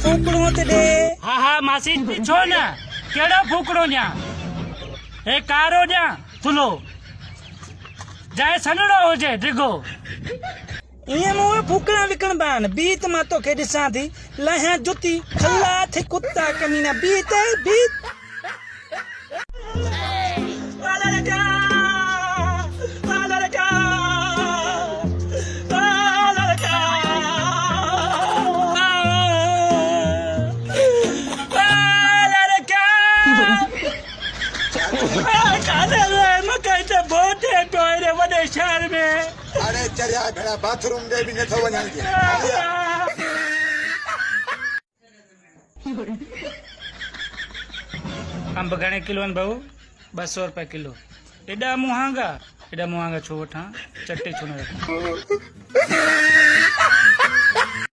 फूकड़ो ते दे। हाँ हाँ मासी छो न केड़ो फूकड़ो न्या ए कारो न्या थुलो जाए सनड़ो हुजे डिगो ईअं मूं फूकड़ा विकण बान बीत मां तोखे ॾिसां थी लहियां जुती खला थे कुत्ता कमीना बीत बीत वॾे शहर में अरे चरिया भेड़ा बाथरूम दे भी नथो वञण जे अंब घणे किलो आहिनि भाऊ 200 रुपए किलो एॾा मुहांगा छो वठां चटे छो न रखां